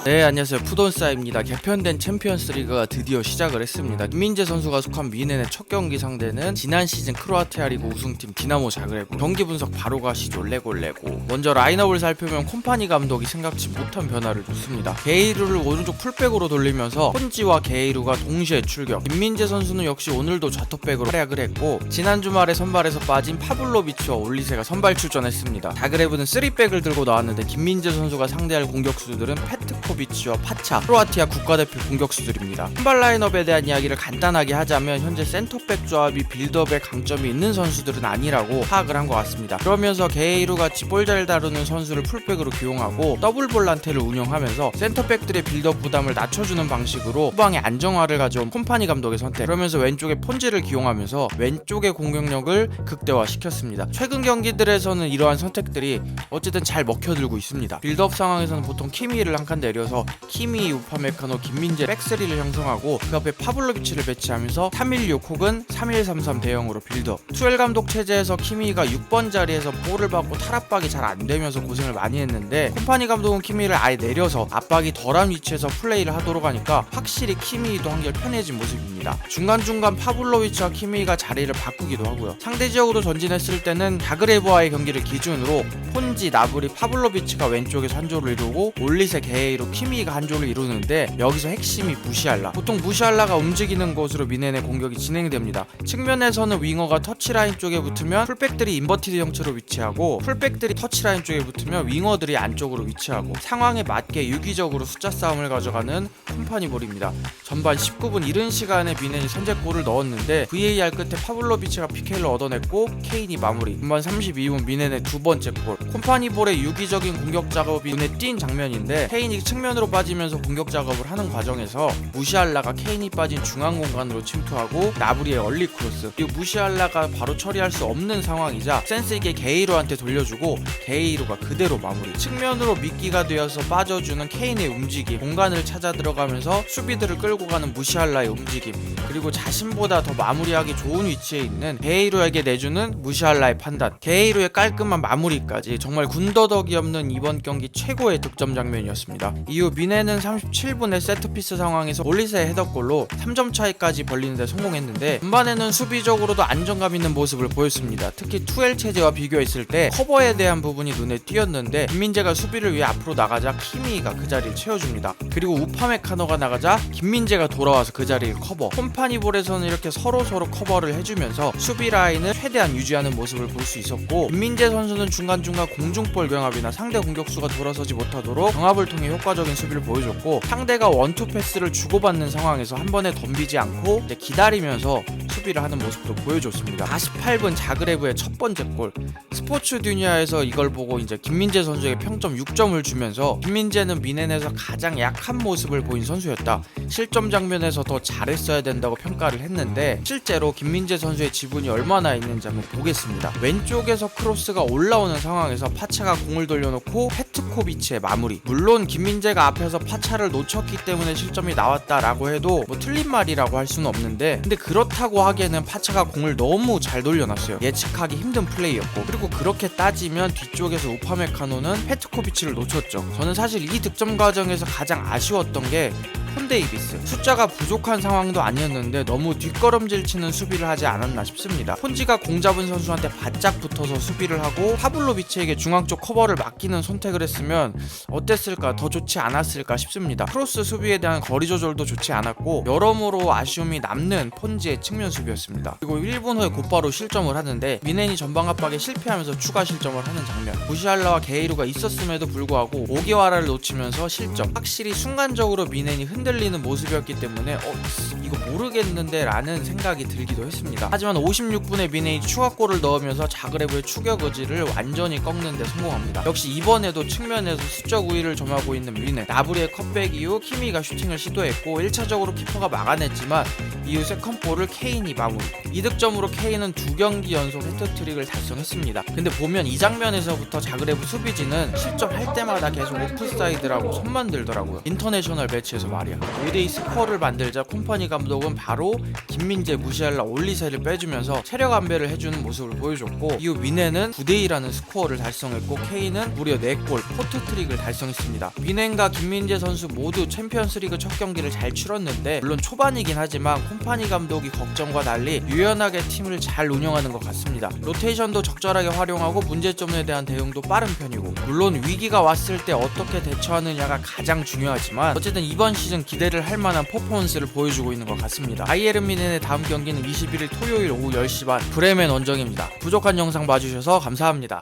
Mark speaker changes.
Speaker 1: 네, 안녕하세요. 푸돈싸입니다. 개편된 챔피언스 리그가 드디어 시작을 했습니다. 김민재 선수가 속한 미넨의 첫 경기 상대는 지난 시즌 크로아티아 리그 우승팀 디나모 자그레브. 경기 분석 바로 가시죠. 레골레고. 먼저 라인업을 살펴보면 콤파니 감독이 생각지 못한 변화를 줬습니다. 게이루를 오른쪽 풀백으로 돌리면서 폰지와 게이루가 동시에 출격. 김민재 선수는 역시 오늘도 좌톱백으로 활약을 했고, 지난 주말에 선발에서 빠진 파블로비치와 올리세가 선발 출전했습니다. 자그레브는 3백을 들고 나왔는데 김민재 선수가 상대할 공격수들은 페트코비치와 파차, 크로아티아 국가대표 공격수들입니다. 선발 라인업에 대한 이야기를 간단하게 하자면 현재 센터백 조합이 빌드업에 강점이 있는 선수들은 아니라고 파악을 한 것 같습니다. 그러면서 게이루 같이 볼 잘 다루는 선수를 풀백으로 기용하고 더블 볼란테를 운영하면서 센터백들의 빌드업 부담을 낮춰주는 방식으로 후방의 안정화를 가져온 콤파니 감독의 선택. 그러면서 왼쪽에 폰지를 기용하면서 왼쪽의 공격력을 극대화시켰습니다. 최근 경기들에서는 이러한 선택들이 어쨌든 잘 먹혀들고 있습니다. 빌드업 상황에서는 보통 키미를 한 칸 내려서 키미, 우파메카노, 김민재 백스리를 형성하고 그 앞에 파블로비치를 배치하면서 316 혹은 3133 대형으로 빌드업. 투엘 감독 체제에서 키미가 6번 자리에서 볼을 받고 탈압박이 잘 안되면서 고생을 많이 했는데, 콤파니 감독은 키미를 아예 내려서 압박이 덜한 위치에서 플레이를 하도록 하니까 확실히 키미도 한결 편해진 모습입니다. 중간중간 파블로비치와 키미가 자리를 바꾸기도 하고요. 상대 지역으로 전진했을 때는 자그레브와의 경기를 기준으로 폰지, 나브리, 파블로비치가 왼쪽에서 한 조를 이루고 올리세, 게이로, 키미가 한 조를 이루는데, 여기서 핵심이 무시알라. 보통 무시알라가 움직이는 곳으로 미넨의 공격이 진행됩니다. 측면에서는 윙어가 터치라인 쪽에 붙으면 풀백들이 인버티드 형태로 위치하고, 풀백들이 터치라인 쪽에 붙으면 윙어들이 안쪽으로 위치하고, 상황에 맞게 유기적으로 숫자 싸움을 가져가는 콤파니 볼입니다. 전반 19분 이른 시간에 미넨이 선제골을 넣었는데 VAR 끝에 파블로비치가 PK를 얻어냈고 케인이 마무리. 전반 32분 미넨의 두 번째 골. 콤파니 볼의 유기적인 공격 작업이 눈에 띈 장면인데, 케인이 측면으로 빠지면서 공격 작업을 하는 과정에서 무시알라가 케인이 빠진 중앙 공간으로 침투하고 나브리의 얼리 크로스, 그리고 무시알라가 바로 처리할 수 없는 상황이자 센스있게 게이로한테 돌려주고 게이로가 그대로 마무리. 측면으로 미끼가 되어서 빠져주는 케인의 움직임, 공간을 찾아 들어가면서 수비들을 끌고 가는 무시알라의 움직임, 그리고 자신보다 더 마무리하기 좋은 위치에 있는 게이로에게 내주는 무시알라의 판단, 게이로의 깔끔한 마무리까지 정말 군더더기 없는 이번 경기 최고의 득점 장면이었습니다. 이후 미넨은 37분의 세트피스 상황에서 올리세의 헤더골로 3점 차이까지 벌리는데 성공했는데, 전반에는 수비적으로도 안정감 있는 모습을 보였습니다. 특히 투엘 체제와 비교했을 때 커버에 대한 부분이 눈에 띄었는데, 김민재가 수비를 위해 앞으로 나가자 키미가 그 자리를 채워줍니다. 그리고 우파메카노가 나가자 김민재가 돌아와서 그 자리를 커버. 콤파니볼에서는 이렇게 서로 커버를 해주면서 수비 라인을 최대한 유지하는 모습을 볼 수 있었고, 김민재 선수는 중간중간 공중볼 경합이나 상대 공격수가 돌아서지 못하도록 경합을 통해 효과적인 수비를 보여줬고, 상대가 원투 패스를 주고받는 상황에서 한 번에 덤비지 않고 기다리면서 수비를 하는 모습도 보여줬습니다. 48분 자그레브의 첫 번째 골. 스포츠 듀니아에서 이걸 보고 이제 김민재 선수에게 평점 6점을 주면서, 김민재는 미넨에서 가장 약한 모습을 보인 선수였다, 실점 장면에서 더 잘했어야 된다고 평가를 했는데, 실제로 김민재 선수의 지분이 얼마나 있는지 한번 보겠습니다. 왼쪽에서 크로스가 올라오는 상황에서 파차가 공을 돌려놓고 페트코비치의 마무리. 물론 김민재가 앞에서 파차를 놓쳤기 때문에 실점이 나왔다라고 해도 뭐 틀린 말이라고 할 수는 없는데, 근데 그렇다고 하기에는 파차가 공을 너무 잘 돌려놨어요. 예측하기 힘든 플레이였고, 그리고 그렇게 따지면 뒤쪽에서 우파메카노는 페트코비치를 놓쳤죠. 저는 사실 이 득점 과정에서 가장 아쉬웠던 게 폰데이비스. 숫자가 부족한 상황도 아니었는데 너무 뒷걸음질 치는 수비를 하지 않았나 싶습니다. 폰지가 공 잡은 선수한테 바짝 붙어서 수비를 하고 파블로비치에게 중앙 쪽 커버를 맡기는 선택을 했으면 어땠을까, 더 좋지 않았을까 싶습니다. 크로스 수비에 대한 거리 조절도 좋지 않았고, 여러모로 아쉬움이 남는 폰지의 측면 수비였습니다. 그리고 1분 후에 곧바로 실점을 하는데, 미넨이 전방 압박에 실패하면서 추가 실점을 하는 장면. 무시알라와 게이루가 있었음에도 불구하고 오게와라를 놓치면서 실점. 확실히 순간적으로 미넨이 흔들리는 모습이었기 때문에 이거 모르겠는데 라는 생각이 들기도 했습니다. 하지만 56분에 미넨이 추가골을 넣으면서 자그레브의 추격 의지를 완전히 꺾는 데 성공합니다. 역시 이번에도 측면에서 수적 우위를 점하고 있는 미넨. 나브리의 컷백 이후 키미가 슈팅을 시도했고 1차적으로 키퍼가 막아냈지만 이후 세컨볼을 케인이 마무리. 이득점으로 케인은 2경기 연속 해트트릭을 달성했습니다. 근데 보면 이 장면에서부터 자그레브 수비진은 실점할 때마다 계속 오프사이드라고 손만 들더라고요. 인터내셔널 매치에서 말이에요. 말이야. 5대2 스코어를 만들자 콤퍼니 감독은 바로 김민재, 무시할라, 올리세를 빼주면서 체력 안배를 해주는 모습을 보여줬고, 이후 위넨은 9대2라는 스코어를 달성했고 K는 무려 4골 포트트릭을 달성했습니다. 위넨과 김민재 선수 모두 챔피언스리그 첫 경기를 잘 치렀는데, 물론 초반이긴 하지만 콤퍼니 감독이 걱정과 달리 유연하게 팀을 잘 운영하는 것 같습니다. 로테이션도 적절하게 활용하고 문제점에 대한 대응도 빠른 편이고, 물론 위기가 왔을 때 어떻게 대처하느냐가 가장 중요하지만 어쨌든 이번 시즌 기대를 할 만한 퍼포먼스를 보여주고 있는 것 같습니다. 바이에른 뮌헨의 다음 경기는 21일 토요일 오후 10시 반 브레멘 원정입니다. 부족한 영상 봐주셔서 감사합니다.